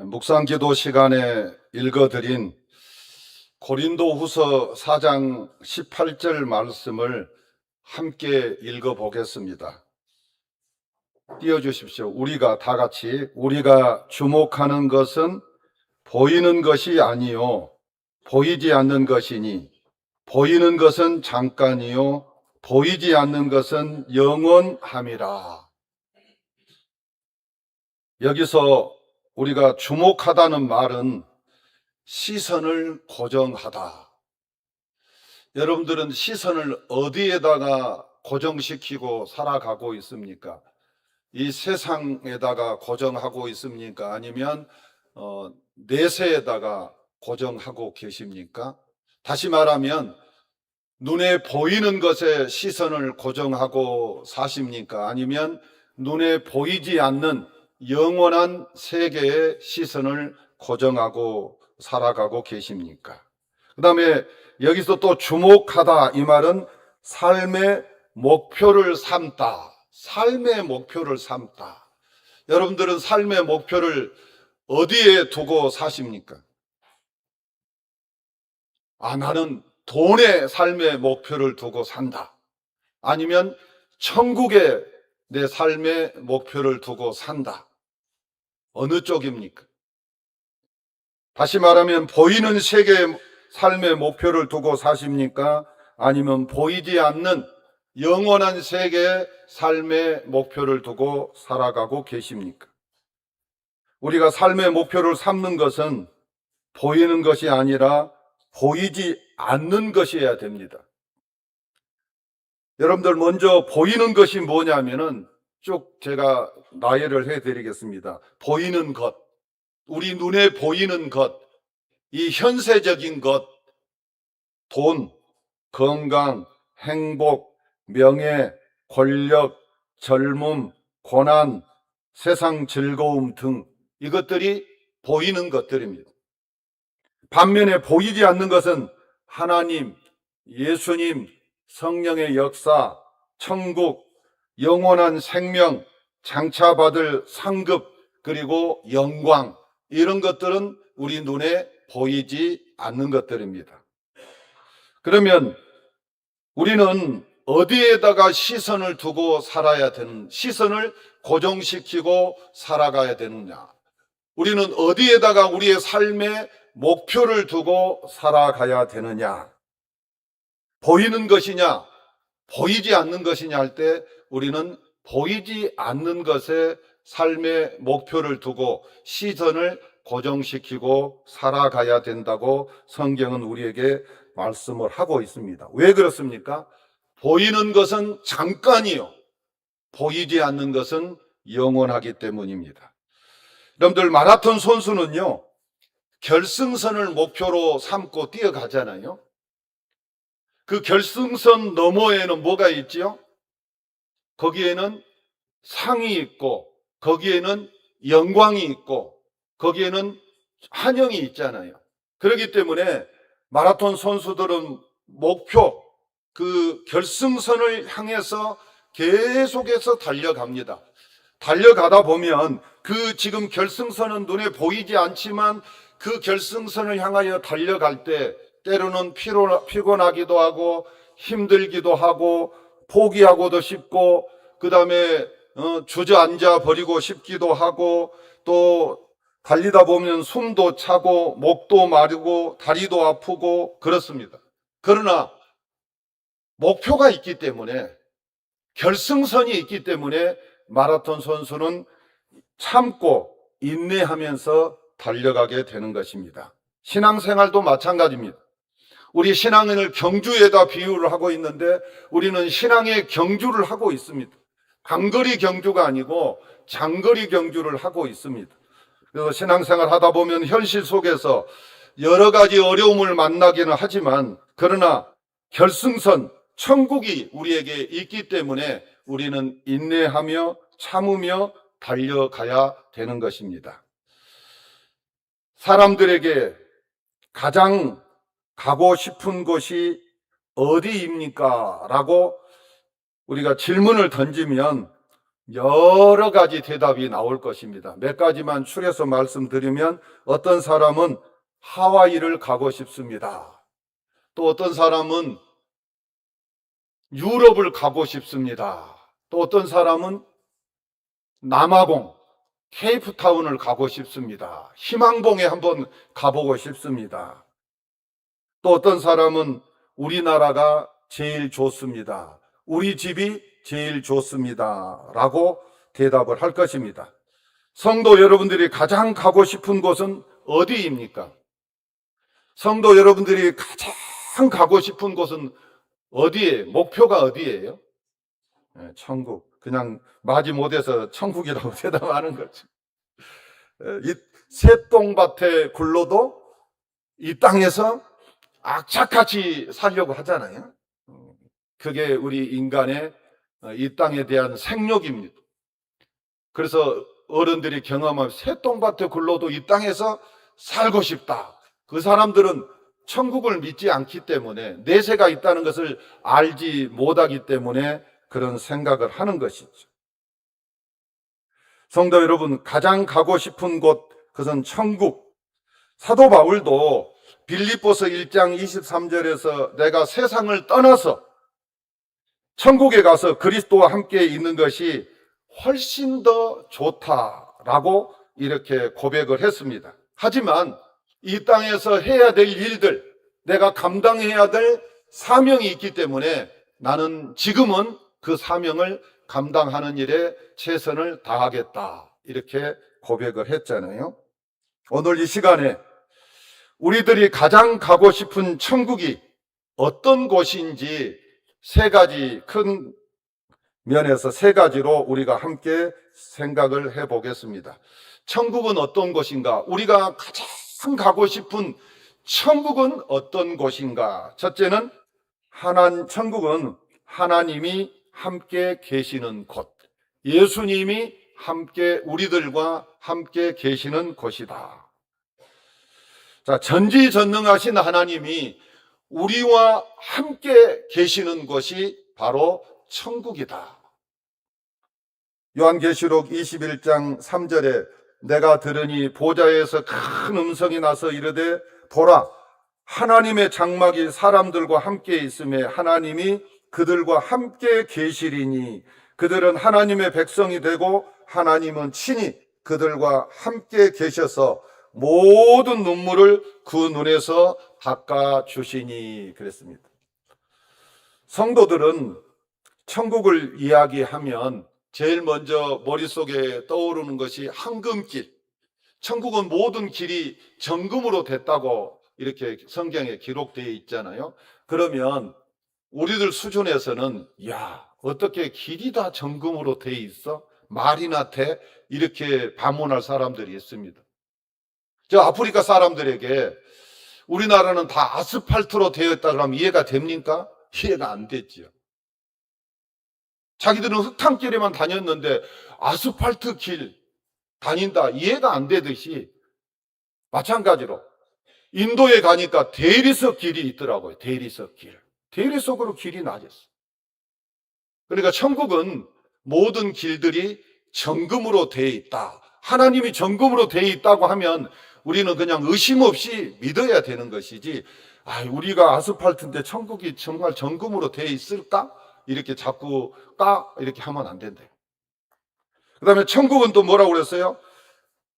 묵상기도 시간에 읽어드린 고린도후서 4장 18절 말씀을 함께 읽어보겠습니다. 띄워주십시오. 우리가 다 같이 우리가 주목하는 것은 보이는 것이 아니요 보이지 않는 것이니 보이는 것은 잠깐이요 보이지 않는 것은 영원함이라. 여기서 우리가 주목하다는 말은 시선을 고정하다. 여러분들은 시선을 어디에다가 고정시키고 살아가고 있습니까? 이 세상에다가 고정하고 있습니까? 아니면 내세에다가 고정하고 계십니까? 다시 말하면 눈에 보이는 것에 시선을 고정하고 사십니까? 아니면 눈에 보이지 않는 영원한 세계에 시선을 고정하고 살아가고 계십니까? 그 다음에 여기서 또 주목하다, 이 말은 삶의 목표를 삼다. 삶의 목표를 삼다. 여러분들은 삶의 목표를 어디에 두고 사십니까? 나는 돈의 삶의 목표를 두고 산다. 아니면 천국에 내 삶의 목표를 두고 산다. 어느 쪽입니까? 다시 말하면 보이는 세계의 삶의 목표를 두고 사십니까? 아니면 보이지 않는 영원한 세계의 삶의 목표를 두고 살아가고 계십니까? 우리가 삶의 목표를 삼는 것은 보이는 것이 아니라 보이지 않는 것이어야 됩니다. 여러분들 먼저 보이는 것이 뭐냐면은 쭉 제가 나열을 해드리겠습니다. 보이는 것, 우리 눈에 보이는 것, 이 현세적인 것, 돈, 건강, 행복, 명예, 권력, 젊음, 고난, 세상 즐거움 등 이것들이 보이는 것들입니다. 반면에 보이지 않는 것은 하나님, 예수님, 성령의 역사, 천국, 영원한 생명, 장차받을 상급, 그리고 영광, 이런 것들은 우리 눈에 보이지 않는 것들입니다. 그러면 우리는 어디에다가 시선을 두고 살아야 되는, 시선을 고정시키고 살아가야 되느냐? 우리는 어디에다가 우리의 삶의 목표를 두고 살아가야 되느냐? 보이는 것이냐, 보이지 않는 것이냐 할 때 우리는 보이지 않는 것에 삶의 목표를 두고 시선을 고정시키고 살아가야 된다고 성경은 우리에게 말씀을 하고 있습니다. 왜 그렇습니까? 보이는 것은 잠깐이요, 보이지 않는 것은 영원하기 때문입니다. 여러분들, 마라톤 선수는요, 결승선을 목표로 삼고 뛰어가잖아요. 그 결승선 너머에는 뭐가 있지요? 거기에는 상이 있고, 거기에는 영광이 있고, 거기에는 환영이 있잖아요. 그렇기 때문에 마라톤 선수들은 목표, 그 결승선을 향해서 계속해서 달려갑니다. 달려가다 보면 그 지금 결승선은 눈에 보이지 않지만 그 결승선을 향하여 달려갈 때 때로는 피곤하기도 하고 힘들기도 하고 포기하고도 싶고, 그 다음에 주저앉아 버리고 싶기도 하고, 또 달리다 보면 숨도 차고 목도 마르고 다리도 아프고 그렇습니다. 그러나 목표가 있기 때문에, 결승선이 있기 때문에 마라톤 선수는 참고 인내하면서 달려가게 되는 것입니다. 신앙생활도 마찬가지입니다. 우리 신앙을 경주에다 비유를 하고 있는데 우리는 신앙의 경주를 하고 있습니다. 단거리 경주가 아니고 장거리 경주를 하고 있습니다. 그래서 신앙생활 하다 보면 현실 속에서 여러 가지 어려움을 만나기는 하지만, 그러나 결승선, 천국이 우리에게 있기 때문에 우리는 인내하며 참으며 달려가야 되는 것입니다. 사람들에게 가장 가고 싶은 곳이 어디입니까? 라고 우리가 질문을 던지면 여러 가지 대답이 나올 것입니다. 몇 가지만 추려서 말씀드리면 어떤 사람은 하와이를 가고 싶습니다. 또 어떤 사람은 유럽을 가고 싶습니다. 또 어떤 사람은 남아공, 케이프타운을 가고 싶습니다. 희망봉에 한번 가보고 싶습니다. 또 어떤 사람은 우리나라가 제일 좋습니다. 우리 집이 제일 좋습니다. 라고 대답을 할 것입니다. 성도 여러분들이 가장 가고 싶은 곳은 어디입니까? 성도 여러분들이 가장 가고 싶은 곳은 어디에? 목표가 어디예요? 천국. 그냥 마지못해서 천국이라고 대답하는 거죠. 이 새똥밭에 굴러도 이 땅에서 악착같이 살려고 하잖아요. 그게 우리 인간의 이 땅에 대한 생욕입니다. 그래서 어른들이 경험한 새똥밭에 굴러도 이 땅에서 살고 싶다. 그 사람들은 천국을 믿지 않기 때문에, 내세가 있다는 것을 알지 못하기 때문에 그런 생각을 하는 것이죠. 성도 여러분, 가장 가고 싶은 곳, 그것은 천국. 사도 바울도 빌립보서 1장 23절에서 내가 세상을 떠나서 천국에 가서 그리스도와 함께 있는 것이 훨씬 더 좋다라고 이렇게 고백을 했습니다. 하지만 이 땅에서 해야 될 일들, 내가 감당해야 될 사명이 있기 때문에 나는 지금은 그 사명을 감당하는 일에 최선을 다하겠다. 이렇게 고백을 했잖아요. 오늘 이 시간에 우리들이 가장 가고 싶은 천국이 어떤 곳인지 세 가지 큰 면에서 세 가지로 우리가 함께 생각을 해보겠습니다. 천국은 어떤 곳인가? 우리가 가장 가고 싶은 천국은 어떤 곳인가? 첫째는 천국은 하나님이 함께 계시는 곳. 예수님이 함께 우리들과 함께 계시는 곳이다. 자, 전지전능하신 하나님이 우리와 함께 계시는 곳이 바로 천국이다. 요한계시록 21장 3절에 내가 들으니 보좌에서 큰 음성이 나서 이르되 보라, 하나님의 장막이 사람들과 함께 있음에 하나님이 그들과 함께 계시리니 그들은 하나님의 백성이 되고 하나님은 친히 그들과 함께 계셔서 모든 눈물을 그 눈에서 닦아주시니 그랬습니다. 성도들은 천국을 이야기하면 제일 먼저 머릿속에 떠오르는 것이 황금길. 천국은 모든 길이 정금으로 됐다고 이렇게 성경에 기록되어 있잖아요. 그러면 우리들 수준에서는 어떻게 길이 다 정금으로 돼 있어? 말이나 돼? 이렇게 반문할 사람들이 있습니다. 저 아프리카 사람들에게 우리나라는 다 아스팔트로 되어 있다 그러면 이해가 됩니까? 이해가 안 됐지요. 자기들은 흙탕길에만 다녔는데 아스팔트 길 다닌다 이해가 안 되듯이 마찬가지로 인도에 가니까 대리석 길이 있더라고요. 대리석 길. 대리석으로 길이 나졌어. 그러니까 천국은 모든 길들이 정금으로 되어 있다. 하나님이 정금으로 되어 있다고 하면 우리는 그냥 의심 없이 믿어야 되는 것이지, 우리가 아스팔트인데 천국이 정말 정금으로 되어 있을까? 이렇게 자꾸 이렇게 하면 안 된대요. 그 다음에 천국은 또 뭐라고 그랬어요?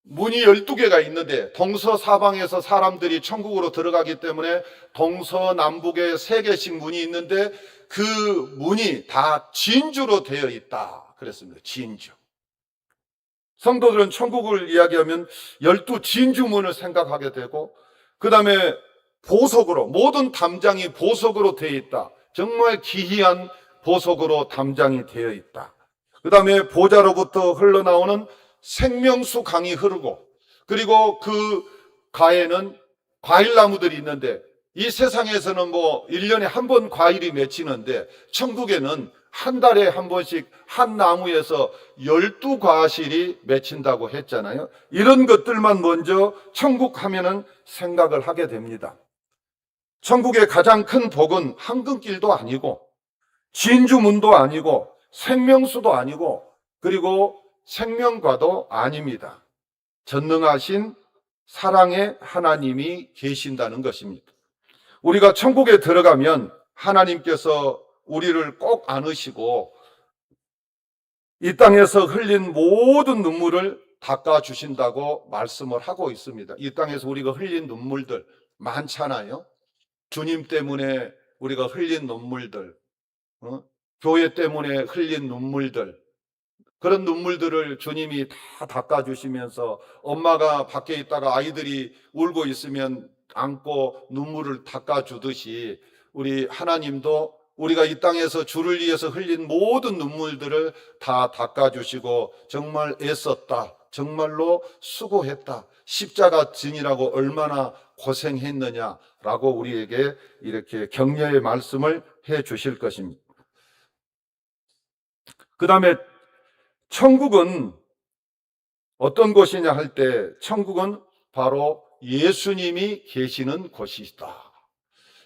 문이 12개가 있는데 동서사방에서 사람들이 천국으로 들어가기 때문에 동서남북에 3개씩 문이 있는데 그 문이 다 진주로 되어 있다 그랬습니다. 진주. 성도들은 천국을 이야기하면 12진주문을 생각하게 되고, 그 다음에 보석으로, 모든 담장이 보석으로 되어 있다. 정말 기이한 보석으로 담장이 되어 있다. 그 다음에 보좌로부터 흘러나오는 생명수 강이 흐르고, 그리고 그 가에는 과일나무들이 있는데, 이 세상에서는 1년에 한 번 과일이 맺히는데 천국에는 한 달에 한 번씩 한 나무에서 12과실이 맺힌다고 했잖아요. 이런 것들만 먼저 천국 하면은 생각을 하게 됩니다. 천국의 가장 큰 복은 황금길도 아니고 진주문도 아니고 생명수도 아니고 그리고 생명과도 아닙니다. 전능하신 사랑의 하나님이 계신다는 것입니다. 우리가 천국에 들어가면 하나님께서 우리를 꼭 안으시고 이 땅에서 흘린 모든 눈물을 닦아주신다고 말씀을 하고 있습니다. 이 땅에서 우리가 흘린 눈물들 많잖아요. 주님 때문에 우리가 흘린 눈물들, 교회 때문에 흘린 눈물들, 그런 눈물들을 주님이 다 닦아주시면서 엄마가 밖에 있다가 아이들이 울고 있으면 안고 눈물을 닦아주듯이 우리 하나님도 우리가 이 땅에서 주를 위해서 흘린 모든 눈물들을 다 닦아주시고 정말 애썼다, 정말로 수고했다, 십자가 지니라고 얼마나 고생했느냐라고 우리에게 이렇게 격려의 말씀을 해 주실 것입니다. 그 다음에 천국은 어떤 곳이냐 할 때 천국은 바로 예수님이 계시는 곳이다.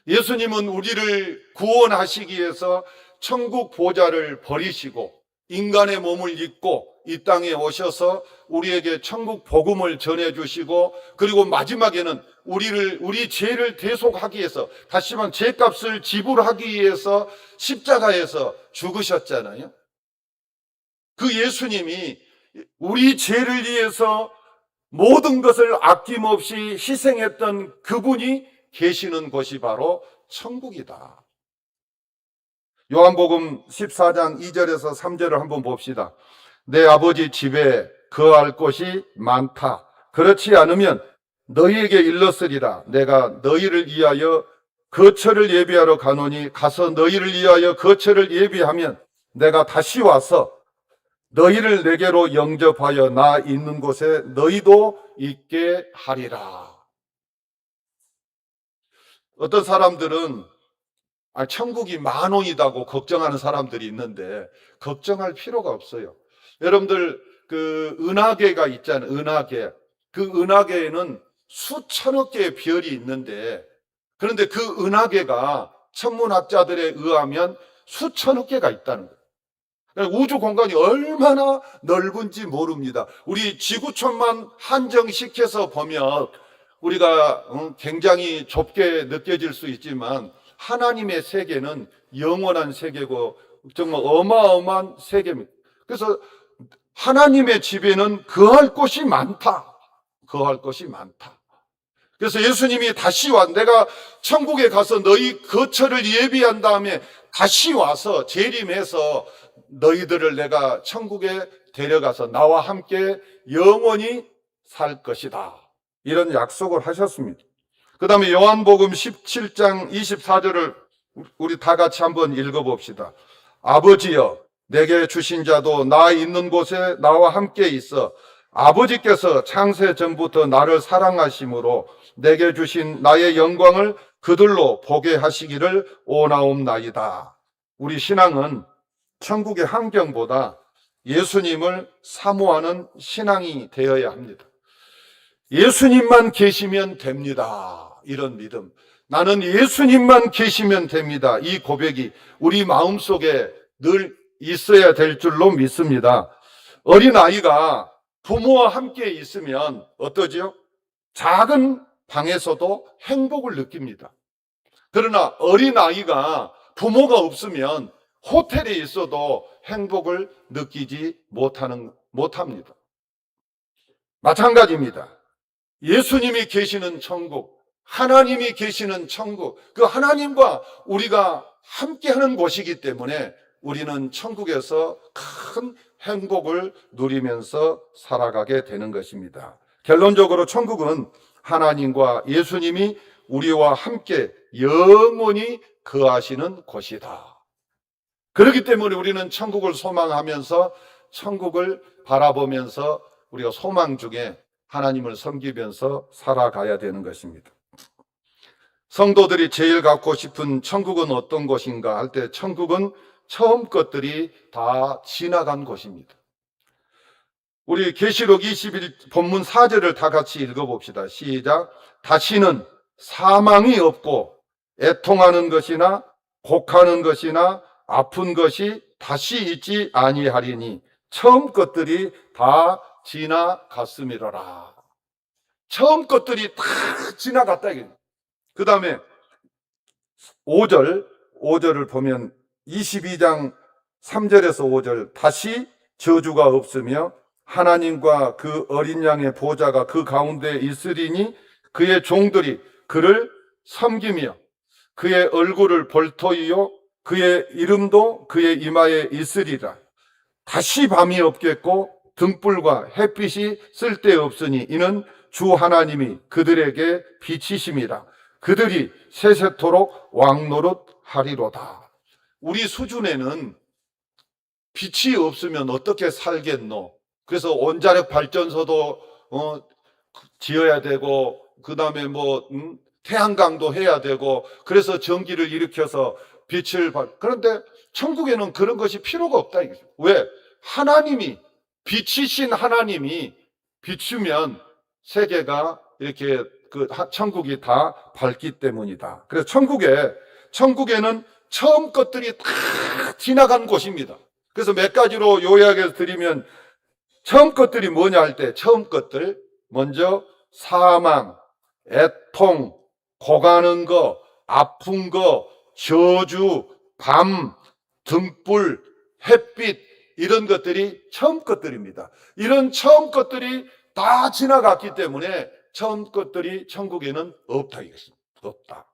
예수님은 우리를 구원하시기 위해서 천국 보좌를 버리시고 인간의 몸을 입고 이 땅에 오셔서 우리에게 천국 복음을 전해주시고 그리고 마지막에는 우리 죄를 대속하기 위해서 다시 말하면 죄값을 지불하기 위해서 십자가에서 죽으셨잖아요. 그 예수님이 우리 죄를 위해서 모든 것을 아낌없이 희생했던 그분이 계시는 곳이 바로 천국이다. 요한복음 14장 2절에서 3절을 한번 봅시다. 내 아버지 집에 거할 곳이 많다. 그렇지 않으면 너희에게 일렀으리라. 내가 너희를 위하여 거처를 예비하러 가노니 가서 너희를 위하여 거처를 예비하면 내가 다시 와서 너희를 내게로 영접하여 나 있는 곳에 너희도 있게 하리라. 어떤 사람들은 천국이 만원이다고 걱정하는 사람들이 있는데 걱정할 필요가 없어요. 여러분들 그 은하계가 있잖아요. 은하계. 그 은하계에는 수천억 개의 별이 있는데 그런데 그 은하계가 천문학자들에 의하면 수천억 개가 있다는 거예요. 우주 공간이 얼마나 넓은지 모릅니다. 우리 지구촌만 한정시켜서 보면 우리가 굉장히 좁게 느껴질 수 있지만 하나님의 세계는 영원한 세계고 정말 어마어마한 세계입니다. 그래서 하나님의 집에는 거할 곳이 많다. 거할 곳이 많다. 그래서 예수님이 다시 내가 천국에 가서 너희 거처를 예비한 다음에 다시 와서 재림해서 너희들을 내가 천국에 데려가서 나와 함께 영원히 살 것이다. 이런 약속을 하셨습니다. 그 다음에 요한복음 17장 24절을 우리 다 같이 한번 읽어봅시다. 아버지여 내게 주신 자도 나 있는 곳에 나와 함께 있어 아버지께서 창세 전부터 나를 사랑하심으로 내게 주신 나의 영광을 그들로 보게 하시기를 원하옵나이다. 우리 신앙은 천국의 환경보다 예수님을 사모하는 신앙이 되어야 합니다. 예수님만 계시면 됩니다. 이런 믿음. 나는 예수님만 계시면 됩니다. 이 고백이 우리 마음속에 늘 있어야 될 줄로 믿습니다. 어린아이가 부모와 함께 있으면 어떠지요? 작은 방에서도 행복을 느낍니다. 그러나 어린아이가 부모가 없으면 호텔에 있어도 행복을 느끼지 못합니다. 마찬가지입니다. 예수님이 계시는 천국, 하나님이 계시는 천국, 그 하나님과 우리가 함께하는 곳이기 때문에 우리는 천국에서 큰 행복을 누리면서 살아가게 되는 것입니다. 결론적으로 천국은 하나님과 예수님이 우리와 함께 영원히 거하시는 곳이다. 그렇기 때문에 우리는 천국을 소망하면서 천국을 바라보면서 우리가 소망 중에 하나님을 섬기면서 살아가야 되는 것입니다. 성도들이 제일 갖고 싶은 천국은 어떤 곳인가 할 때 천국은 처음 것들이 다 지나간 곳입니다. 우리 계시록 21 본문 4절을 다 같이 읽어봅시다. 시작. 다시는 사망이 없고 애통하는 것이나 곡하는 것이나 아픈 것이 다시 있지 아니하리니 처음 것들이 다 지나갔음이로라. 처음 것들이 다 지나갔다. 그 다음에 5절을 보면 22장 3절에서 5절, 다시 저주가 없으며 하나님과 그 어린 양의 보좌가 그 가운데 있으리니 그의 종들이 그를 섬기며 그의 얼굴을 볼터이요 그의 이름도 그의 이마에 있으리라. 다시 밤이 없겠고 등불과 햇빛이 쓸데없으니 이는 주 하나님이 그들에게 빛이심이라. 그들이 세세토록 왕노릇하리로다. 우리 수준에는 빛이 없으면 어떻게 살겠노? 그래서 원자력 발전소도 지어야 되고, 그 다음에 태양광도 해야 되고, 그래서 전기를 일으켜서 그런데 천국에는 그런 것이 필요가 없다. 왜? 하나님이, 빛이신 하나님이 비추면 세계가 이렇게 천국이 다 밝기 때문이다. 그래서 천국에는 처음 것들이 다 지나간 곳입니다. 그래서 몇 가지로 요약해서 드리면, 처음 것들이 뭐냐 할 때, 처음 것들, 먼저 사망, 애통, 고가는 거, 아픈 거, 저주, 밤, 등불, 햇빛, 이런 것들이 처음 것들입니다. 이런 처음 것들이 다 지나갔기 때문에 처음 것들이 천국에는 없다. 이것입니다. 없다.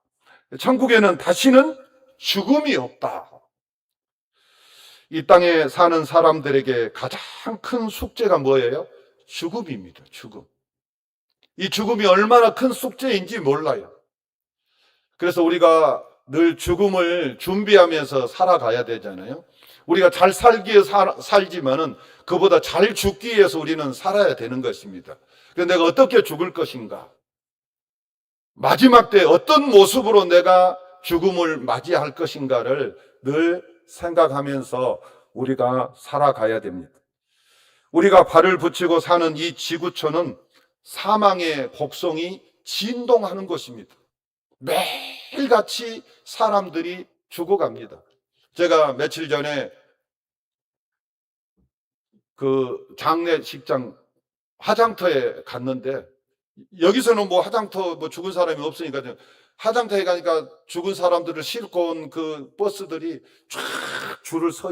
천국에는 다시는 죽음이 없다. 이 땅에 사는 사람들에게 가장 큰 숙제가 뭐예요? 죽음입니다. 죽음. 이 죽음이 얼마나 큰 숙제인지 몰라요. 그래서 우리가 늘 죽음을 준비하면서 살아가야 되잖아요. 우리가 잘 살기 위해서 살지만은 그보다 잘 죽기 위해서 우리는 살아야 되는 것입니다. 그래서 내가 어떻게 죽을 것인가? 마지막 때 어떤 모습으로 내가 죽음을 맞이할 것인가를 늘 생각하면서 우리가 살아가야 됩니다. 우리가 발을 붙이고 사는 이 지구촌은 사망의 곡성이 진동하는 곳입니다. 매일같이 사람들이 죽어갑니다. 제가 며칠 전에 그 장례식장 화장터에 갔는데, 여기서는 화장터 죽은 사람이 없으니까 화장터에 가니까 죽은 사람들을 싣고 온 그 버스들이 쫙 줄을 서.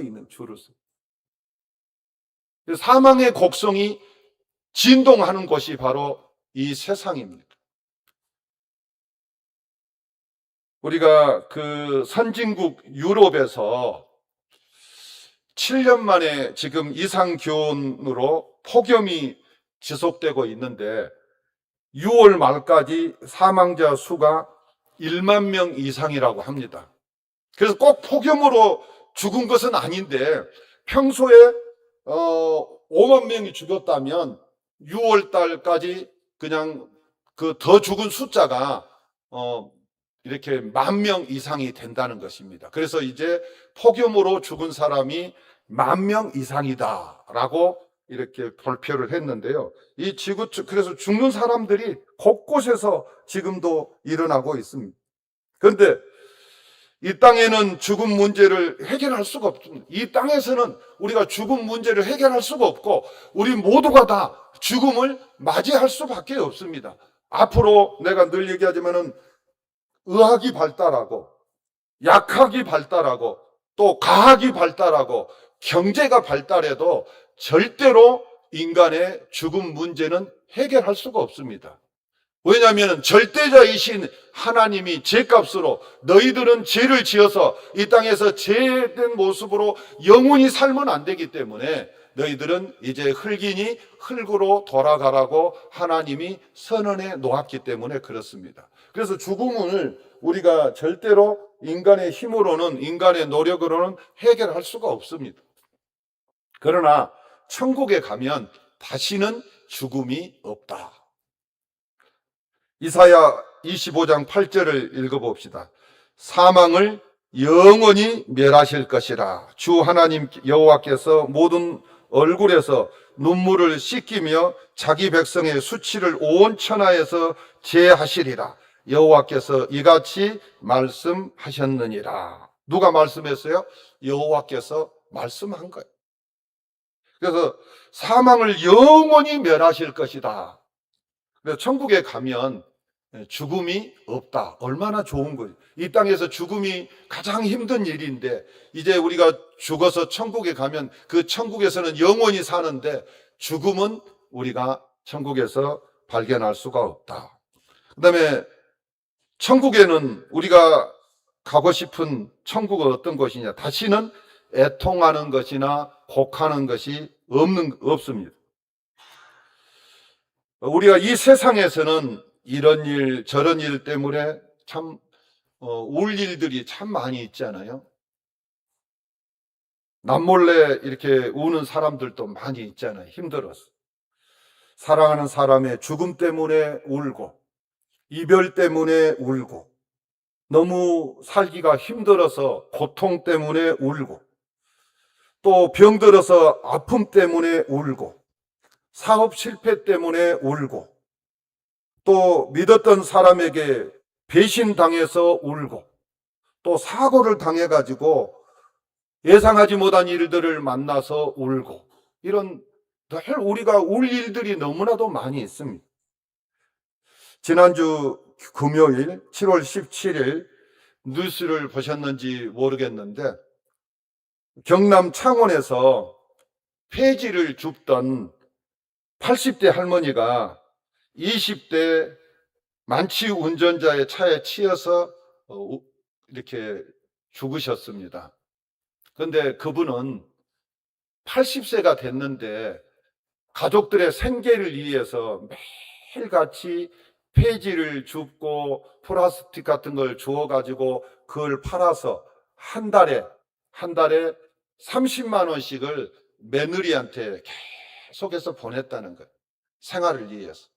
사망의 곡성이 진동하는 곳이 바로 이 세상입니다. 우리가 그 선진국 유럽에서 7년 만에 지금 이상 기온으로 폭염이 지속되고 있는데 6월 말까지 사망자 수가 1만 명 이상이라고 합니다. 그래서 꼭 폭염으로 죽은 것은 아닌데 평소에 5만 명이 죽었다면 6월 달까지 그냥 그 더 죽은 숫자가 이렇게 10,000명 이상이 된다는 것입니다. 그래서 이제 폭염으로 죽은 사람이 10,000명 이상이다라고 이렇게 발표를 했는데요. 이 그래서 죽는 사람들이 곳곳에서 지금도 일어나고 있습니다. 그런데 이 땅에는 죽음 문제를 해결할 수가 없습니다. 이 땅에서는 우리가 죽음 문제를 해결할 수가 없고 우리 모두가 다 죽음을 맞이할 수밖에 없습니다. 앞으로 내가 늘 얘기하지만은 의학이 발달하고 약학이 발달하고 또 과학이 발달하고 경제가 발달해도 절대로 인간의 죽음 문제는 해결할 수가 없습니다. 왜냐하면 절대자이신 하나님이 죄값으로 너희들은 죄를 지어서 이 땅에서 죄된 모습으로 영원히 살면 안 되기 때문에 너희들은 이제 흙이니 흙으로 돌아가라고 하나님이 선언해 놓았기 때문에 그렇습니다. 그래서 죽음을 우리가 절대로 인간의 힘으로는, 인간의 노력으로는 해결할 수가 없습니다. 그러나 천국에 가면 다시는 죽음이 없다. 이사야 25장 8절을 읽어봅시다. 사망을 영원히 멸하실 것이라. 주 하나님 여호와께서 모든 얼굴에서 눈물을 씻기며 자기 백성의 수치를 온 천하에서 제하시리라. 여호와께서 이같이 말씀하셨느니라. 누가 말씀했어요? 여호와께서 말씀한 거예요. 그래서 사망을 영원히 멸하실 것이다. 그래서 천국에 가면 죽음이 없다. 얼마나 좋은 거예요. 이 땅에서 죽음이 가장 힘든 일인데 이제 우리가 죽어서 천국에 가면 그 천국에서는 영원히 사는데 죽음은 우리가 천국에서 발견할 수가 없다. 그다음에 천국에는 우리가 가고 싶은 천국은 어떤 곳이냐? 다시는 애통하는 것이나 곡하는 것이 없습니다. 우리가 이 세상에서는 이런 일, 저런 일 때문에 참, 울 일들이 참 많이 있잖아요. 남몰래 이렇게 우는 사람들도 많이 있잖아요. 힘들어서. 사랑하는 사람의 죽음 때문에 울고, 이별 때문에 울고, 너무 살기가 힘들어서 고통 때문에 울고, 또 병들어서 아픔 때문에 울고, 사업 실패 때문에 울고, 또 믿었던 사람에게 배신당해서 울고, 또 사고를 당해가지고 예상하지 못한 일들을 만나서 울고, 이런 늘 우리가 울 일들이 너무나도 많이 있습니다. 지난주 금요일 7월 17일 뉴스를 보셨는지 모르겠는데 경남 창원에서 폐지를 줍던 80대 할머니가 20대 만취 운전자의 차에 치여서 이렇게 죽으셨습니다. 그런데 그분은 80세가 됐는데 가족들의 생계를 위해서 매일같이 폐지를 줍고 플라스틱 같은 걸 주워가지고 그걸 팔아서 한 달에 30만 원씩을 며느리한테 계속해서 보냈다는 거예요. 생활을 위해서.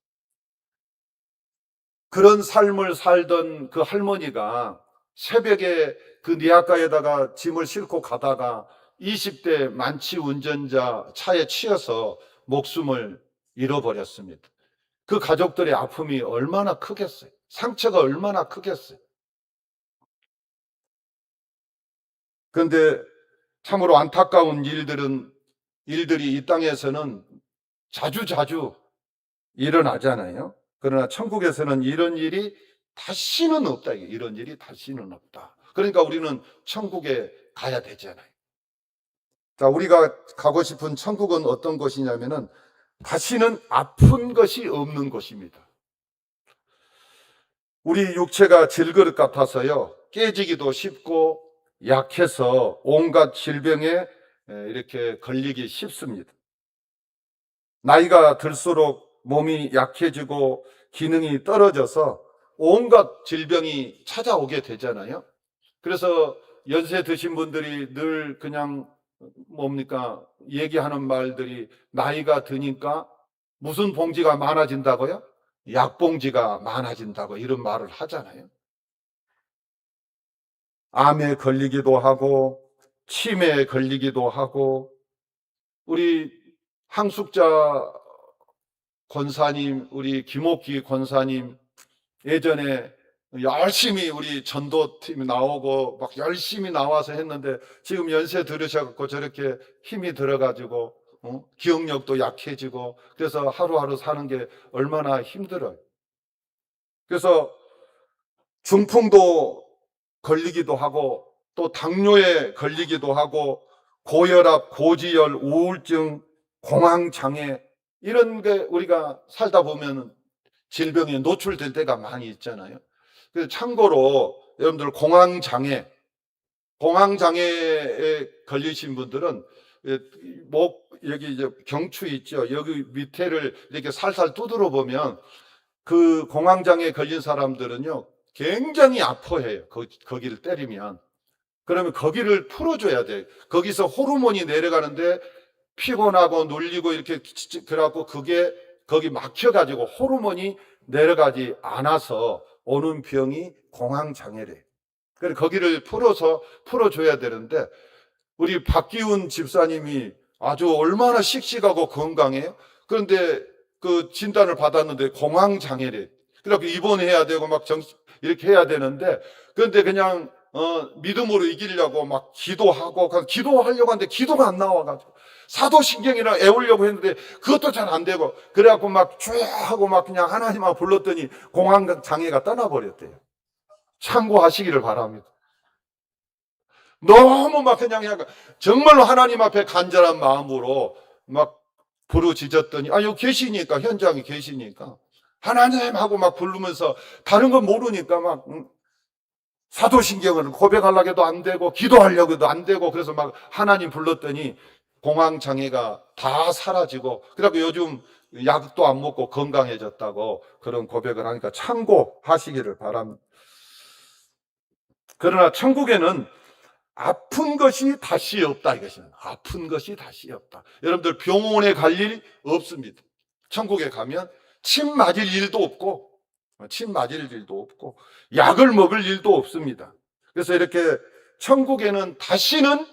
그런 삶을 살던 그 할머니가 새벽에 그 니아가에다가 짐을 싣고 가다가 20대 만취 운전자 차에 치여서 목숨을 잃어버렸습니다. 그 가족들의 아픔이 얼마나 크겠어요. 상처가 얼마나 크겠어요. 그런데 참으로 안타까운 일들이 이 땅에서는 자주 일어나잖아요. 그러나 천국에서는 이런 일이 다시는 없다. 이런 일이 다시는 없다. 그러니까 우리는 천국에 가야 되잖아요. 자, 우리가 가고 싶은 천국은 어떤 곳이냐면은 다시는 아픈 것이 없는 곳입니다. 우리 육체가 질그릇 같아서요, 깨지기도 쉽고 약해서 온갖 질병에 이렇게 걸리기 쉽습니다. 나이가 들수록 몸이 약해지고 기능이 떨어져서 온갖 질병이 찾아오게 되잖아요. 그래서 연세 드신 분들이 늘 그냥 얘기하는 말들이 나이가 드니까 무슨 봉지가 많아진다고요? 약봉지가 많아진다고 이런 말을 하잖아요. 암에 걸리기도 하고 치매에 걸리기도 하고 우리 항숙자 권사님, 우리 김옥기 권사님 예전에 열심히 우리 전도팀 나오고 막 열심히 나와서 했는데 지금 연세 들으셔갖고 저렇게 힘이 들어가지고 기억력도 약해지고 그래서 하루하루 사는 게 얼마나 힘들어요. 그래서 중풍도 걸리기도 하고 또 당뇨에 걸리기도 하고 고혈압, 고지혈, 우울증, 공황장애 이런 게 우리가 살다 보면 질병에 노출될 때가 많이 있잖아요. 그래서 참고로 여러분들 공황장애에 걸리신 분들은 여기 이제 경추 있죠. 여기 밑에를 이렇게 살살 두드려 보면 그 공황장애에 걸린 사람들은요 굉장히 아파해요. 거기를 때리면. 그러면 거기를 풀어줘야 돼. 거기서 호르몬이 내려가는데 피곤하고 눌리고 이렇게 그래갖고 그게 거기 막혀가지고 호르몬이 내려가지 않아서 오는 병이 공황장애래. 그래서 거기를 풀어줘야 되는데 우리 박기훈 집사님이 아주 얼마나 씩씩하고 건강해요. 그런데 그 진단을 받았는데 공황장애래. 그래서 입원해야 되고 막 이렇게 해야 되는데 그런데 그냥 믿음으로 이기려고 막 기도하고 기도하려고 하는데 기도가 안 나와가지고 사도신경이랑 애우려고 했는데 그것도 잘 안 되고 그래갖고 막 쭉 하고 막 그냥 하나님만 불렀더니 공황장애가 떠나버렸대요. 참고하시기를 바랍니다. 너무 막 그냥 정말로 하나님 앞에 간절한 마음으로 막 부르짖었더니 여기 계시니까 현장에 계시니까 하나님 하고 막 부르면서 다른 건 모르니까 막 사도신경을 고백하려고 해도 안 되고 기도하려고 해도 안 되고 그래서 막 하나님 불렀더니 공황장애가 다 사라지고 그래갖고 요즘 약도 안 먹고 건강해졌다고 그런 고백을 하니까 참고하시기를 바랍니다. 그러나 천국에는 아픈 것이 다시 없다 이것입니다. 아픈 것이 다시 없다. 여러분들 병원에 갈 일 없습니다. 천국에 가면 침 맞을 일도 없고 약을 먹을 일도 없습니다. 그래서 이렇게 천국에는 다시는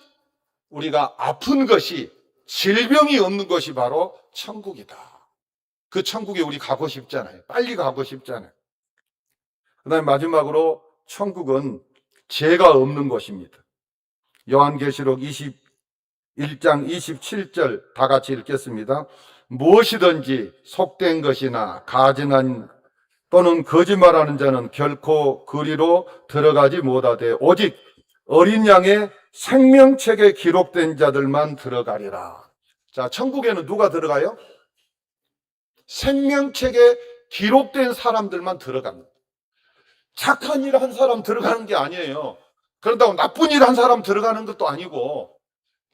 우리가 아픈 것이 질병이 없는 것이 바로 천국이다. 그 천국에 우리 가고 싶잖아요. 빨리 가고 싶잖아요. 그 다음에 마지막으로 천국은 죄가 없는 것입니다. 요한계시록 21장 27절 다 같이 읽겠습니다. 무엇이든지 속된 것이나 가증한 또는 거짓말하는 자는 결코 그리로 들어가지 못하되 오직 어린 양의 생명책에 기록된 자들만 들어가리라. 자, 천국에는 누가 들어가요? 생명책에 기록된 사람들만 들어갑니다. 착한 일 한 사람 들어가는 게 아니에요. 그런다고 나쁜 일 한 사람 들어가는 것도 아니고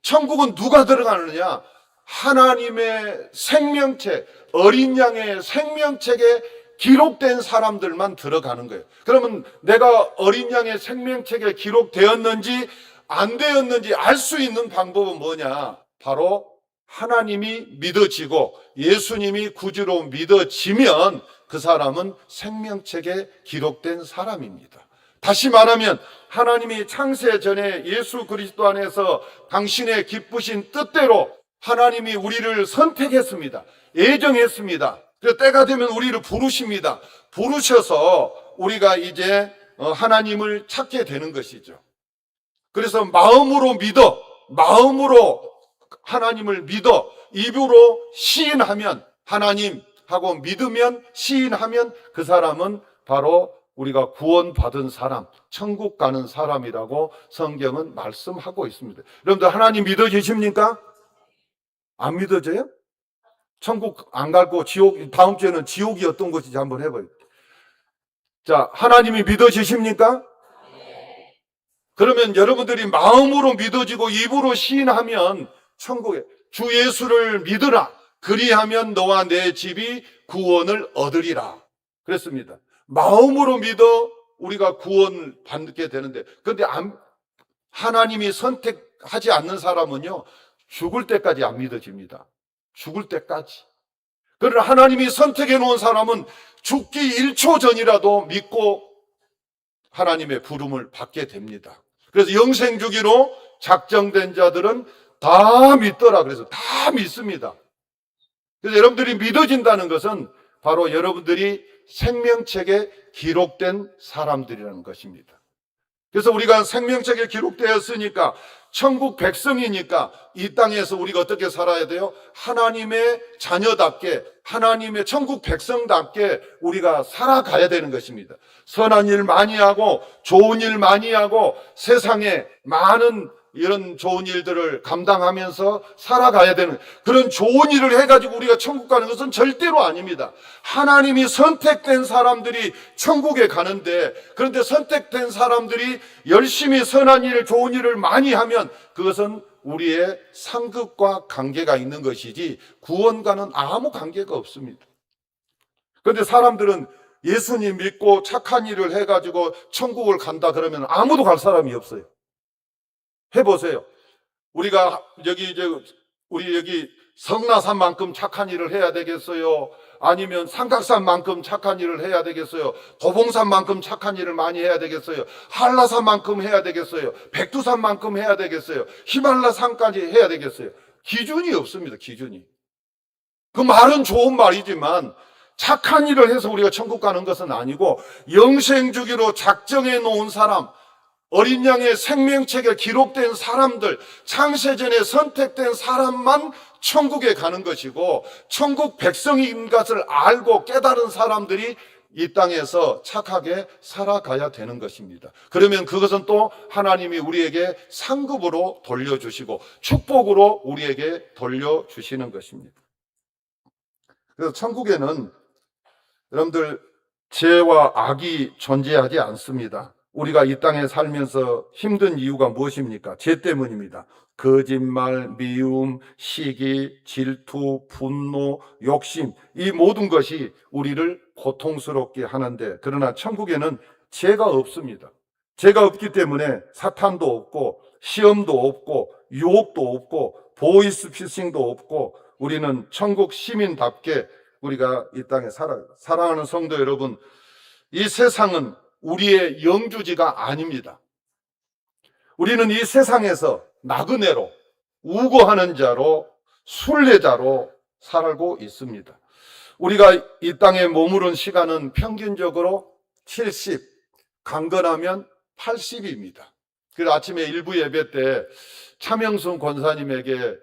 천국은 누가 들어가느냐? 하나님의 생명책, 어린 양의 생명책에 기록된 사람들만 들어가는 거예요. 그러면 내가 어린 양의 생명책에 기록되었는지 안 되었는지 알 수 있는 방법은 뭐냐? 바로 하나님이 믿어지고 예수님이 구주로 믿어지면 그 사람은 생명책에 기록된 사람입니다. 다시 말하면 하나님이 창세 전에 예수 그리스도 안에서 당신의 기쁘신 뜻대로 하나님이 우리를 선택했습니다. 예정했습니다. 그래서 때가 되면 우리를 부르십니다. 부르셔서 우리가 이제 하나님을 찾게 되는 것이죠. 그래서 마음으로 하나님을 믿어 입으로 시인하면 하나님 하고 믿으면 시인하면 그 사람은 바로 우리가 구원받은 사람, 천국 가는 사람이라고 성경은 말씀하고 있습니다. 여러분들 하나님 믿어지십니까? 안 믿어져요? 천국 안 갈고 지옥, 다음 주에는 지옥이 어떤 것인지 한번 해봐요. 자, 하나님이 믿어지십니까? 그러면 여러분들이 마음으로 믿어지고 입으로 시인하면 천국에 주 예수를 믿으라. 그리하면 너와 내 집이 구원을 얻으리라. 그랬습니다. 마음으로 믿어 우리가 구원을 받게 되는데 그런데 하나님이 선택하지 않는 사람은요 죽을 때까지 안 믿어집니다. 죽을 때까지. 그러나 하나님이 선택해 놓은 사람은 죽기 1초 전이라도 믿고 하나님의 부름을 받게 됩니다. 그래서 영생 주기로 작정된 자들은 다 믿더라. 그래서 다 믿습니다. 그래서 여러분들이 믿어진다는 것은 바로 여러분들이 생명책에 기록된 사람들이라는 것입니다. 그래서 우리가 생명책에 기록되었으니까 천국 백성이니까 이 땅에서 우리가 어떻게 살아야 돼요? 하나님의 자녀답게 하나님의 천국 백성답게 우리가 살아가야 되는 것입니다. 선한 일 많이 하고 좋은 일 많이 하고 세상에 많은 이런 좋은 일들을 감당하면서 살아가야 되는 그런 좋은 일을 해가지고 우리가 천국 가는 것은 절대로 아닙니다. 하나님이 선택된 사람들이 천국에 가는데 그런데 선택된 사람들이 열심히 선한 일, 좋은 일을 많이 하면 그것은 우리의 상급과 관계가 있는 것이지 구원과는 아무 관계가 없습니다. 그런데 사람들은 예수님 믿고 착한 일을 해가지고 천국을 간다 그러면 아무도 갈 사람이 없어요. 해보세요. 우리가 우리 여기 성나산만큼 착한 일을 해야 되겠어요? 아니면 삼각산만큼 착한 일을 해야 되겠어요? 도봉산만큼 착한 일을 많이 해야 되겠어요? 한라산만큼 해야 되겠어요? 백두산만큼 해야 되겠어요? 히말라산까지 해야 되겠어요? 기준이 없습니다. 기준이. 그 말은 좋은 말이지만 착한 일을 해서 우리가 천국 가는 것은 아니고 영생 주기로 작정해 놓은 사람 어린 양의 생명책에 기록된 사람들, 창세전에 선택된 사람만 천국에 가는 것이고, 천국 백성인 것을 알고 깨달은 사람들이 이 땅에서 착하게 살아가야 되는 것입니다. 그러면 그것은 또 하나님이 우리에게 상급으로 돌려주시고 축복으로 우리에게 돌려주시는 것입니다. 그래서 천국에는 여러분들 죄와 악이 존재하지 않습니다. 우리가 이 땅에 살면서 힘든 이유가 무엇입니까? 죄 때문입니다. 거짓말, 미움, 시기, 질투, 분노, 욕심, 이 모든 것이 우리를 고통스럽게 하는데, 그러나 천국에는 죄가 없습니다. 죄가 없기 때문에 사탄도 없고 시험도 없고 유혹도 없고 보이스피싱도 없고, 우리는 천국 시민답게 우리가 이 땅에 사랑하는 성도 여러분, 이 세상은 우리의 영주지가 아닙니다. 우리는 이 세상에서 나그네로, 우고하는 자로, 순례자로 살고 있습니다. 우리가 이 땅에 머무른 시간은 평균적으로 70, 강건하면 80입니다. 그래서 아침에 일부 예배 때 차명순 권사님에게,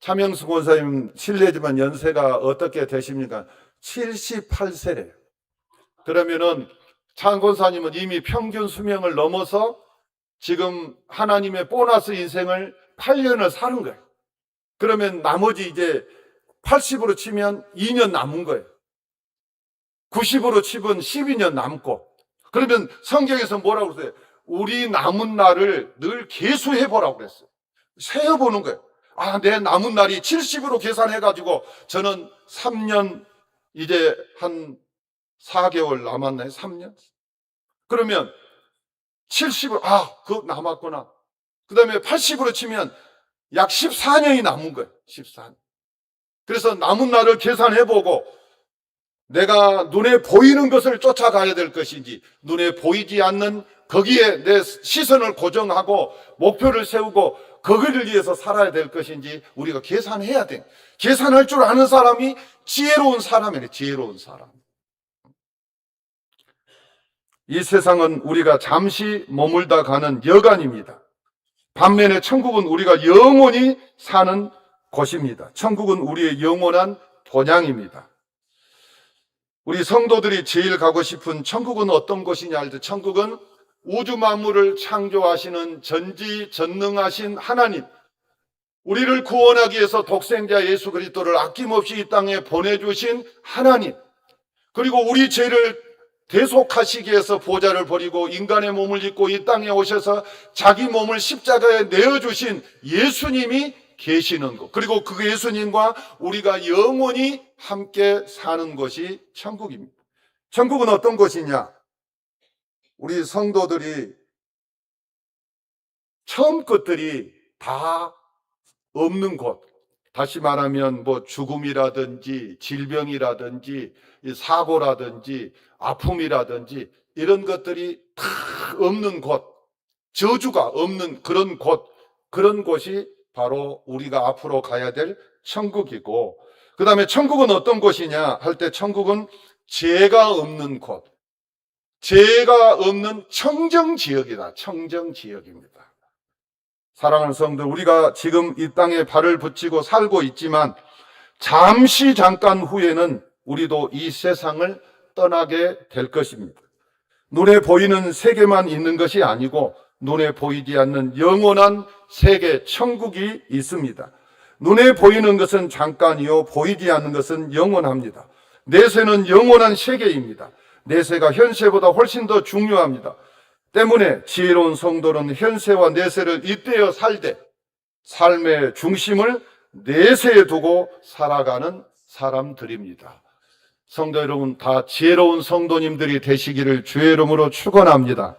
차명순 권사님 실례지만 연세가 어떻게 되십니까? 78세래요. 그러면은 차 권사님은 이미 평균 수명을 넘어서 지금 하나님의 보너스 인생을 8년을 사는 거예요. 그러면 나머지 이제 80으로 치면 2년 남은 거예요. 90으로 치면 12년 남고. 그러면 성경에서 뭐라고 그랬어요? 우리 남은 날을 늘 계수해보라고 그랬어요. 세어보는 거예요. 아, 내 남은 날이 70으로 계산해가지고 저는 3년, 이제 한 4개월 남았나요? 3년? 그러면 70으로, 그거 남았구나. 그 다음에 80으로 치면 약 14년이 남은 거예요. 14년. 그래서 남은 날을 계산해보고 내가 눈에 보이는 것을 쫓아가야 될 것인지, 눈에 보이지 않는 거기에 내 시선을 고정하고 목표를 세우고 거기를 위해서 살아야 될 것인지 우리가 계산해야 돼. 계산할 줄 아는 사람이 지혜로운 사람이래. 지혜로운 사람. 이 세상은 우리가 잠시 머물다 가는 여간입니다. 반면에 천국은 우리가 영원히 사는 곳입니다. 천국은 우리의 영원한 본향입니다. 우리 성도들이 제일 가고 싶은 천국은 어떤 곳이냐 할 때, 천국은 우주 만물을 창조하시는 전지전능하신 하나님, 우리를 구원하기 위해서 독생자 예수 그리스도를 아낌없이 이 땅에 보내주신 하나님, 그리고 우리 죄를 대속하시기 위해서 보좌를 버리고 인간의 몸을 입고 이 땅에 오셔서 자기 몸을 십자가에 내어주신 예수님이 계시는 것, 그리고 그 예수님과 우리가 영원히 함께 사는 것이 천국입니다. 천국은 어떤 것이냐? 우리 성도들이 처음 것들이 다 없는 곳, 다시 말하면 뭐 죽음이라든지 질병이라든지 사고라든지 아픔이라든지 이런 것들이 다 없는 곳, 저주가 없는 그런 곳, 그런 곳이 바로 우리가 앞으로 가야 될 천국이고, 그 다음에 천국은 어떤 곳이냐 할 때, 천국은 죄가 없는 곳, 죄가 없는 청정지역이다. 청정지역입니다. 사랑하는 성도, 우리가 지금 이 땅에 발을 붙이고 살고 있지만 잠깐 후에는 우리도 이 세상을 떠나게 될 것입니다. 눈에 보이는 세계만 있는 것이 아니고 눈에 보이지 않는 영원한 세계, 천국이 있습니다. 눈에 보이는 것은 잠깐이요, 보이지 않는 것은 영원합니다. 내세는 영원한 세계입니다. 내세가 현세보다 훨씬 더 중요합니다. 때문에 지혜로운 성도는 현세와 내세를 잇대어 살되 삶의 중심을 내세에 두고 살아가는 사람들입니다. 성도 여러분, 다 지혜로운 성도님들이 되시기를 주의 이름으로 축원합니다.